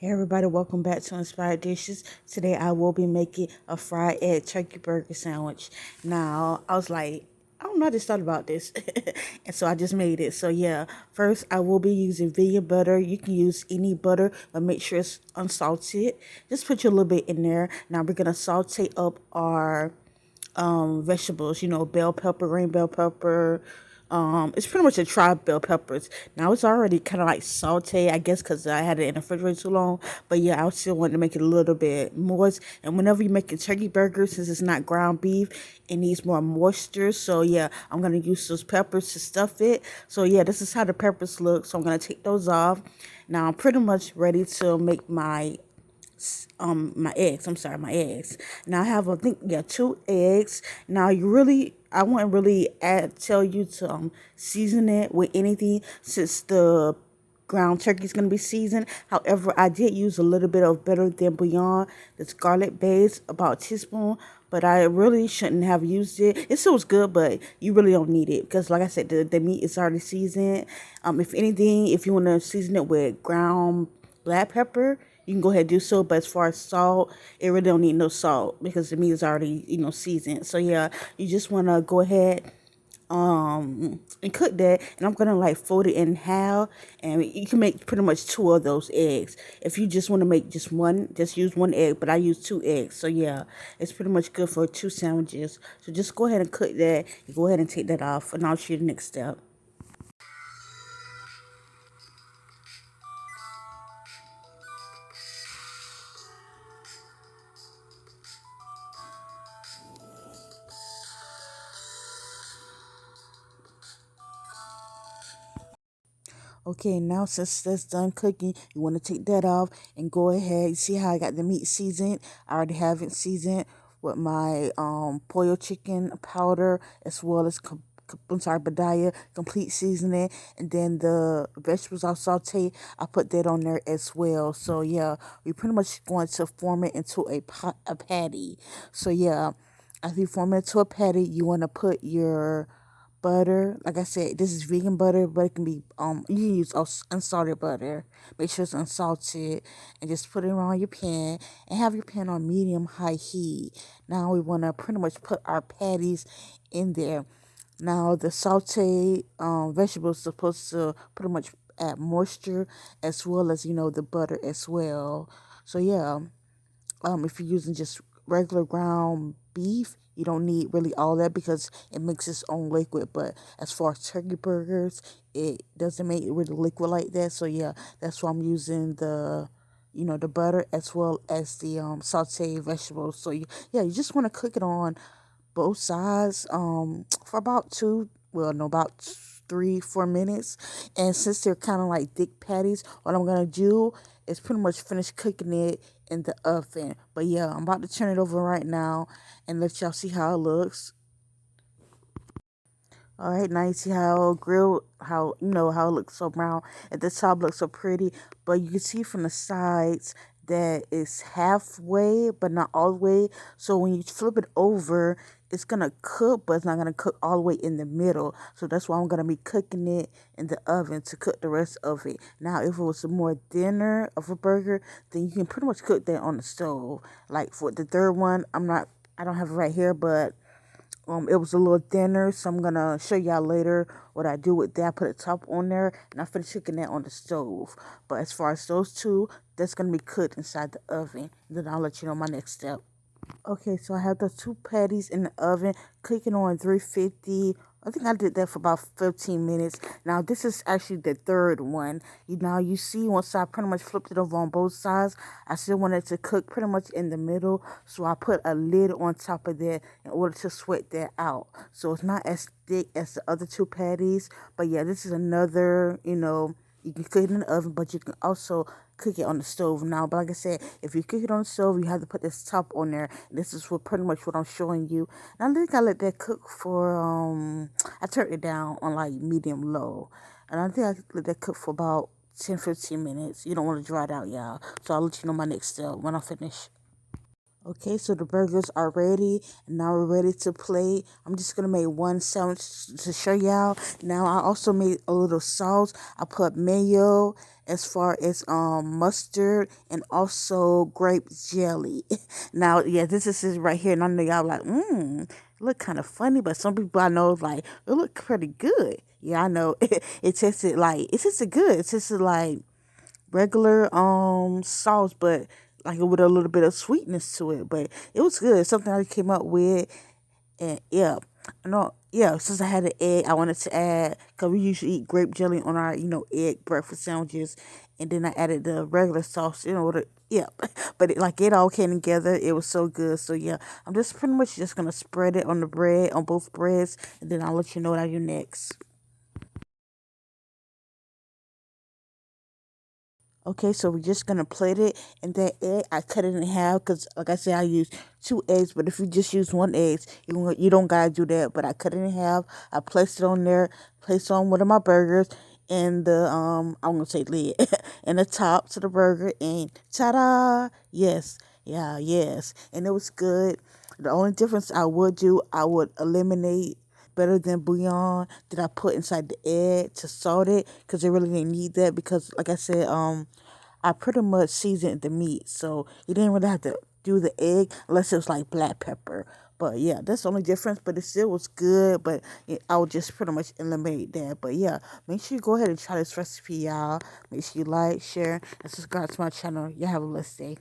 Hey everybody, welcome back to Inspired Dishes. Today I will be making a fried egg turkey burger sandwich. Now, I was like, I don't know, I just thought about this. And so I just made it. So yeah, first I will be using vegan butter. You can use any butter, but make sure it's unsalted. Just put your little bit in there. Now we're gonna saute up our vegetables, bell pepper, green bell pepper. It's pretty much a tribe bell peppers. Now it's already kind of like saute, I guess, because I had it in the refrigerator too long. But yeah, I still want to make it a little bit moist. And whenever you make a turkey burger, since it's not ground beef, it needs more moisture. So yeah, I'm gonna use those peppers to stuff it. So yeah, this is how the peppers look. So I'm gonna take those off. Now I'm pretty much ready to make my eggs. I'm sorry, my eggs. Now I have I think yeah 2 eggs. Now I wouldn't really tell you to season it with anything since the ground turkey is gonna be seasoned. However, I did use a little bit of Better Than Beyond, this garlic base, about a teaspoon. But I really shouldn't have used it. It still was good, but you really don't need it because, like I said, the meat is already seasoned. If anything, if you want to season it with ground black pepper, you can go ahead and do so. But as far as salt, it really don't need no salt because the meat is already, seasoned. So yeah, you just want to go ahead and cook that, and I'm gonna like fold it in half, and you can make pretty much 2 of those eggs. If you just want to make just one, just use 1 egg, but I use 2 eggs. So yeah, it's pretty much good for 2 sandwiches. So just go ahead and cook that, and go ahead and take that off, and I'll show you the next step. Okay, now since that's done cooking, you want to take that off and go ahead. You see how I got the meat seasoned? I already have it seasoned with my pollo chicken powder as well as I'm sorry, badia complete seasoning, and then the vegetables I saute, I put that on there as well. So yeah, we pretty much going to form it into a patty. So yeah, after you form it into a patty, you want to put your butter. Like I said, this is vegan butter, but it can be you can use unsalted butter. Make sure it's unsalted, and just put it around your pan and have your pan on medium high heat. Now we want to pretty much put our patties in there. Now the sauteed vegetables supposed to pretty much add moisture as well as the butter as well. So yeah, if you're using just regular ground beef, you don't need really all that because it makes its own liquid. But as far as turkey burgers, it doesn't make it really liquid like that. So yeah, that's why I'm using the butter as well as the sauteed vegetables. So yeah, you just want to cook it on both sides for about about 3-4 minutes. And since they're kind of like thick patties, what I'm gonna do is pretty much finish cooking it in the oven. But yeah, I'm about to turn it over right now and let y'all see how it looks. All right, now you see how grilled, how how it looks so brown at the top, looks so pretty, but you can see from the sides that it's halfway, but not all the way. So when you flip it over, it's gonna cook, but it's not gonna cook all the way in the middle. So that's why I'm gonna be cooking it in the oven to cook the rest of it. Now, if it was a more thinner of a burger, then you can pretty much cook that on the stove. Like for the third one, I don't have it right here, but it was a little thinner, so I'm gonna show y'all later what I do with that. I put a top on there, and I finished cooking that on the stove. But as far as those two, that's gonna be cooked inside the oven. Then I'll let you know my next step. Okay, so I have the 2 patties in the oven cooking on 350. I think I did that for about 15 minutes. Now this is actually the third one. You see once I pretty much flipped it over on both sides, I still wanted to cook pretty much in the middle. So I put a lid on top of that in order to sweat that out. So it's not as thick as the other 2 patties. But yeah, this is another, you can cook it in the oven, but you can also cook it on the stove now. But like I said, if you cook it on the stove, you have to put this top on there. This is what pretty much what I'm showing you. And I think I let that cook for I turned it down on like medium low. And I think I let that cook for about 10-15 minutes. You don't want to dry it out, y'all. So I'll let you know my next step when I finish. Okay, so the burgers are ready, and now we're ready to play. I'm just gonna make one sandwich to show y'all. Now I also made a little sauce. I put mayo, as far as mustard, and also grape jelly. Now, yeah, this is right here, and I know y'all like, look kind of funny, but some people I know like it look pretty good. Yeah, I know it tasted like it tasted good. It tasted like regular sauce, but like with a little bit of sweetness to it. But it was good. It's something I came up with, and yeah, no, yeah. Since I had an egg, I wanted to add because we usually eat grape jelly on our egg breakfast sandwiches, and then I added the regular sauce. Yeah, but it all came together. It was so good. So yeah, I'm just pretty much just gonna spread it on the bread on both breads, and then I'll let you know what I do next. Okay, so we're just gonna plate it, and that egg I cut it in half because, like I said, I use two eggs. But if you just use one egg, you don't gotta do that. But I cut it in half. I placed it on there. Placed on one of my burgers, and the I'm gonna say lid, and the top to the burger, and ta-da! Yes, yeah, yes, and it was good. The only difference I would do, I would eliminate better than bouillon that I put inside the egg to salt it because they really didn't need that because like I said I pretty much seasoned the meat, so you didn't really have to do the egg unless it was like black pepper. But yeah, that's the only difference. But it still was good. But I would just pretty much eliminate that. But yeah, make sure you go ahead and try this recipe, y'all. Make sure you like, share, and subscribe to my channel. Y'all have a blessed day.